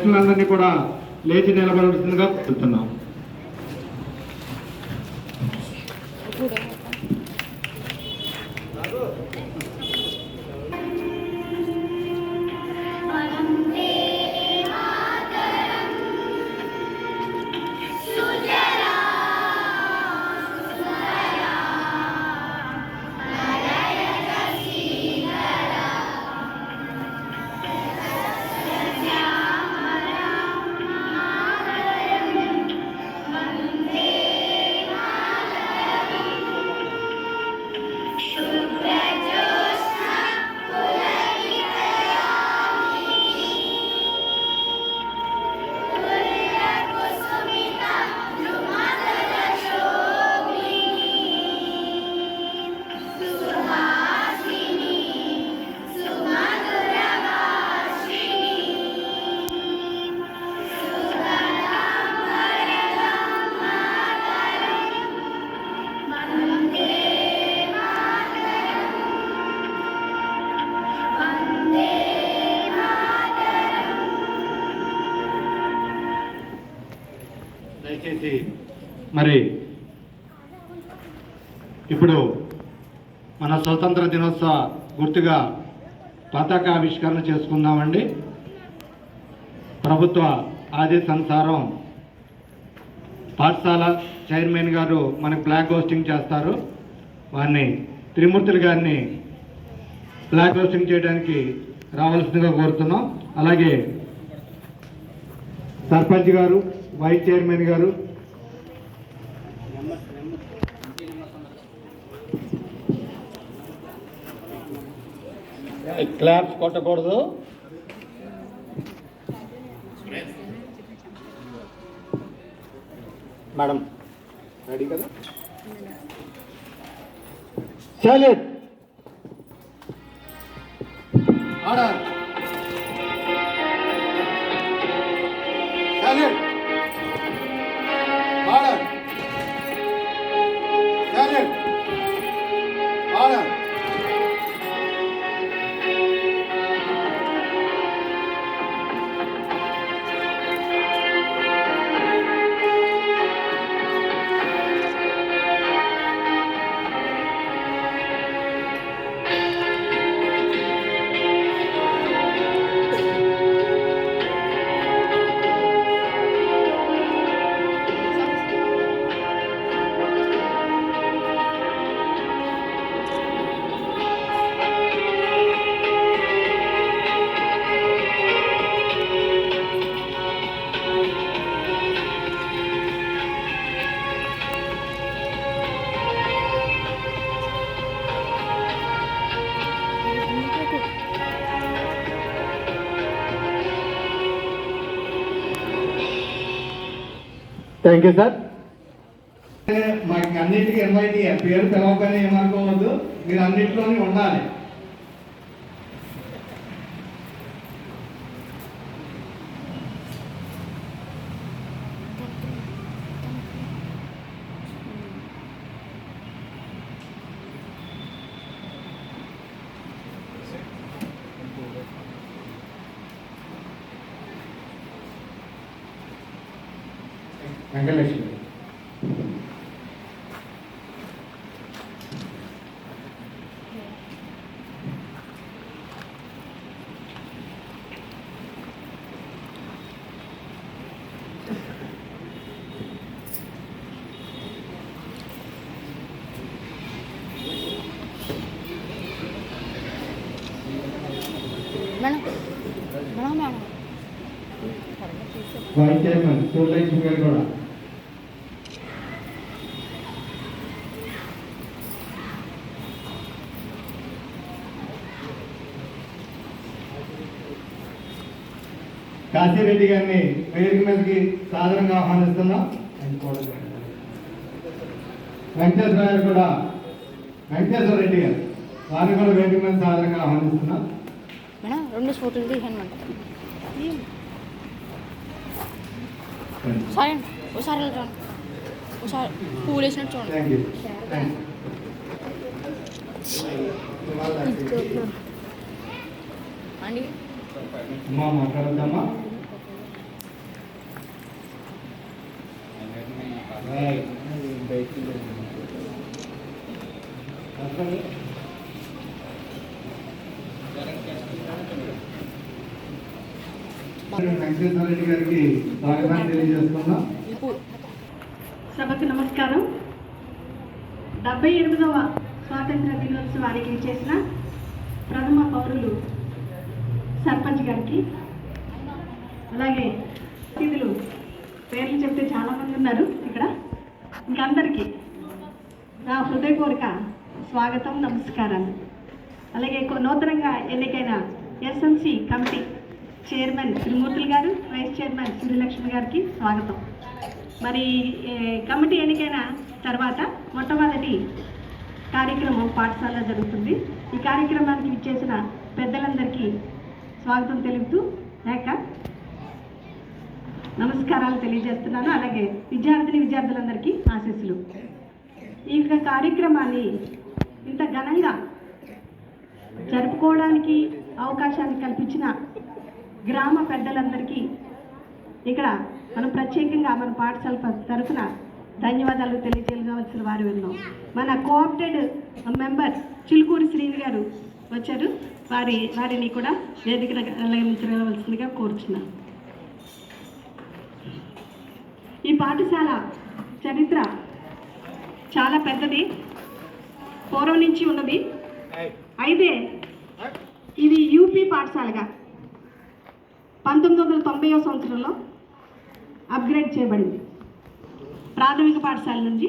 గెస్టులందరినీ కూడా లేచి నిలబడవలసిందిగా కోరుతున్నాం. దయచేసి మరి ఇప్పుడు మన స్వతంత్ర దినోత్సవ గుర్తుగా పతాకావిష్కరణ చేసుకుందామండి. ప్రభుత్వ ఆదేశానుసారం పాఠశాల చైర్మన్ గారు మనకు ఫ్లాగ్ హోస్టింగ్ చేస్తారు. వారిని త్రిమూర్తులు గారిని ఫ్లాగ్ హోస్టింగ్ చేయడానికి రావాల్సిందిగా కోరుతున్నాం. అలాగే సర్పంచ్ గారు, వైస్ చైర్మన్ గారు, క్లాప్స్ కొట్టకూడదు. మేడం రెడీ కదా? Salute. Order. Salute. Order. Salute. Order. Thank you sir. మాకు అన్నింటికి ఇన్వైట్ అయ్యారు. పేరు పిలవగానే ఏమనుకోవద్దు, మీరు అన్నింటిలోనే ఉండాలి. వెంకటలక్ష్మి. వైస్ చైర్మన్ సూర్యలక్ష్మి గారు కూడా. కాశీరెడ్డి గారిని వేదిక మీదకి సాదరంగా ఆహ్వానిస్తున్నాం. వెంకటేశ్వర గారు కూడా, వెంకటేశ్వర రెడ్డి గారు, వారిని కూడా వేదిక మీద సాదరంగా ఆహ్వానిస్తున్నాం. రెండు ఫోటోలు తీసాను. సరే ఒకసారి ఒకసారి పూలు వేసినట్టు చూడండి. అండి అమ్మా మాట్లాడద్దమ్మా. వెంకటేశ్వర రెడ్డి గారికి స్వాగతాన్ని తెలియజేస్తున్నాం. సభకు నమస్కారం. 78వ స్వాతంత్ర దినోత్సవానికి చేసిన ప్రథమ పౌరులు సర్పంచ్ గారికి, అలాగే అతిథులు పేర్లు చెప్తే చాలామంది ఉన్నారు ఇక్కడ, ఇంకందరికీ నా హృదయపూర్వక స్వాగతం, నమస్కారాలు. అలాగే నూతనంగా ఎన్నికైన ఎస్ఎంసి కమిటీ చైర్మన్ త్రిమూర్తులు గారు, వైస్ చైర్మన్ శ్రీలక్ష్మి గారికి స్వాగతం. మరి కమిటీ ఎన్నికైన తర్వాత మొట్టమొదటి కార్యక్రమం పాఠశాల జరుగుతుంది. ఈ కార్యక్రమానికి ఇచ్చేసిన పెద్దలందరికీ స్వాగతం తెలుపుతూ లేక నమస్కారాలు తెలియజేస్తున్నాను. అలాగే విద్యార్థులందరికీ ఆశీస్సులు. ఈ కార్యక్రమాన్ని ఇంత ఘనంగా జరుపుకోవడానికి అవకాశాన్ని కల్పించిన గ్రామ పెద్దలందరికీ ఇక్కడ మనం ప్రత్యేకంగా మన పాఠశాల తరఫున ధన్యవాదాలు తెలియజేయవలసిన వారు ఉన్నాం. మన కోఆప్టెడ్ మెంబర్ చిలుకూరి శ్రీని గారు వచ్చారు. వారిని కూడా వేదికను అలంకరించవలసిందిగా కోరుచున్నాను. ఈ పాఠశాల చరిత్ర చాలా పెద్దది, పూర్వం నుంచి ఉన్నది. అయితే ఇది యూపీ పాఠశాలగా 1990వ సంవత్సరంలో అప్గ్రేడ్ చేయబడింది. ప్రాథమిక పాఠశాల నుంచి